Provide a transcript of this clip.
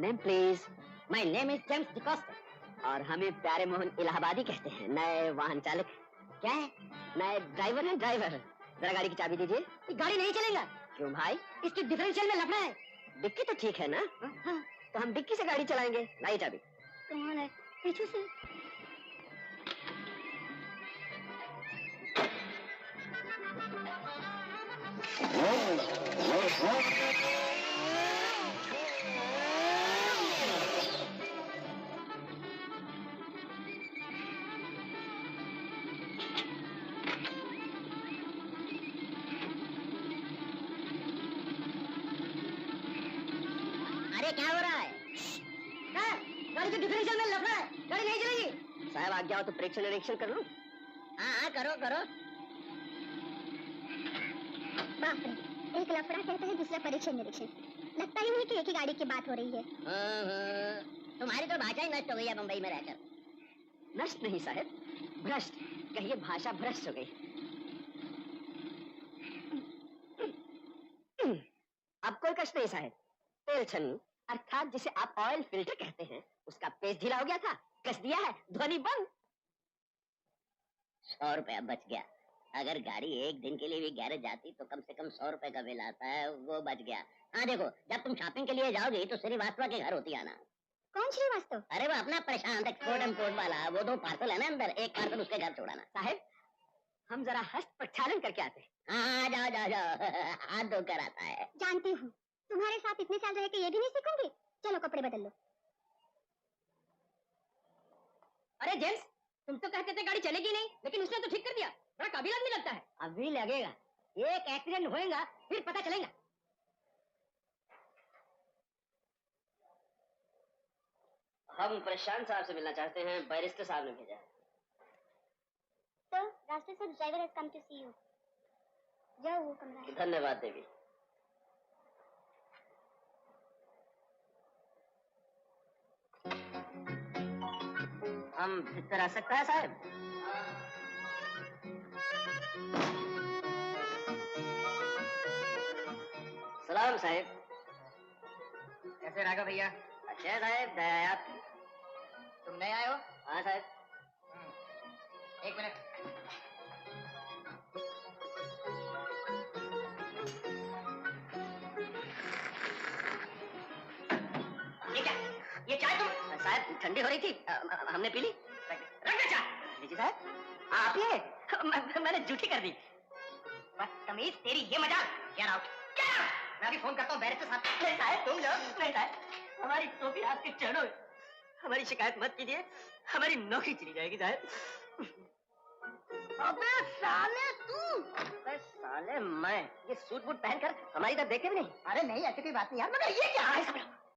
Name please. My name is James D'Costa. और हमें प्यारे मोहन इलाहाबादी कहते हैं। नए वाहन चालक। क्या है? नए ड्राइवर हैं, ड्राइवर। जरा गाड़ी की चाबी दीजिए। ये गाड़ी नहीं चलेगा। क्यों भाई? इसकी डिफरेंशियल में लफड़ा है। डिक्की तो ठीक है ना? हाँ। तो हम डिक्की से गाड़ी चलाएंगे। लाइए चाबी। कौन है? पीछे से। अरे क्या हो रहा है? गाड़ी के डिफरेंशियल में लफड़ा है, गाड़ी नहीं चलेगी। साहब आज्ञा हो तो परीक्षण निरीक्षण कर लूं? हाँ हाँ करो करो। बाप रे, एक लफड़ा कहते हैं, दूसरा परीक्षण निरीक्षण। लगता ही नहीं कि एक ही गाड़ी की बात हो रही है। तुम्हारी तो भाषा ही नष्ट हो गई है बम्बई में रहकर। नष्ट नहीं साहब, भ्रष्ट कहिए, भाषा भ्रष्ट हो गई। अब कोई कष्ट नहीं साहब। तेल छन्नी अर्थात जिसे आप ऑयल फिल्टर कहते हैं, उसका पेच ढीला हो गया था, कस दिया है, ध्वनि बंद। 100 रुपया बच गया। अगर गाड़ी एक दिन के लिए भी गैरेज जाती तो कम से कम 100 रुपए का बिल आता है, वो बच गया। हाँ देखो, जब तुम शॉपिंग के लिए जाओगी तो श्रीवास्तव के घर होती आना। कौन श्रीवास्तव? अरे वो अपना परेशान एक्सपोर्ट इम्पोर्ट वाला, वो 2 पार्सल है ना अंदर, एक पार्सल उसके घर छोड़ाना। साहब हम जरा हस्त प्रक्षालन करके आते हैं। हाँ जाओ जाओ जाओ, हाथ धोकर आता है। जानती हूँ, तुम्हारे साथ इतने साल रह के ये भी नहीं सीखूंगी। चलो कपड़े बदल लो। अरे जेम्स, तुम तो कहते थे गाड़ी चलेगी नहीं, लेकिन उसने तो ठीक कर दिया। बड़ा काबिल आदमी लगता है। अभी लगेगा, एक एक्सीडेंट होएगा फिर पता चलेगा। हम प्रशांत साहब से मिलना चाहते हैं, बैरिस्टर साहब ने भेजा है। तो रास्ते से driver has come to see you. जाओ, वो कमरा है। धन्यवाद देवी। हम भीतर आ सकता है साहब? सलाम साहब। कैसे राघव भैया? अच्छे हैं साहब, दया है आपकी। तुम नए आए हो? हाँ साहब। एक मिनट। ये क्या? ये चाय तुम? साहब ठंडी हो रही थी, हमने पी ली। रख दे चाय। लीजिए साहब। आप ये मैंने झूठी कर दी। बदतमीज, तेरी ये मजाक। क्या राव? क्या? मैं अभी फोन करता हूँ बैरिस्टर साहब। नहीं साहब, तुम लो। नहीं साहब, हमारी टोपी आपके चरणों में। हमारी शिकायत मत कीजिए, हमारी नौकरी चली जाएगी साहब। अबे साले तू! अबे साले मैं, ये सूट बूट पहनकर हमारी तरफ देखते भी नहीं। अरे नहीं, ऐसी कोई बात नहीं यार, मगर ये क्या है?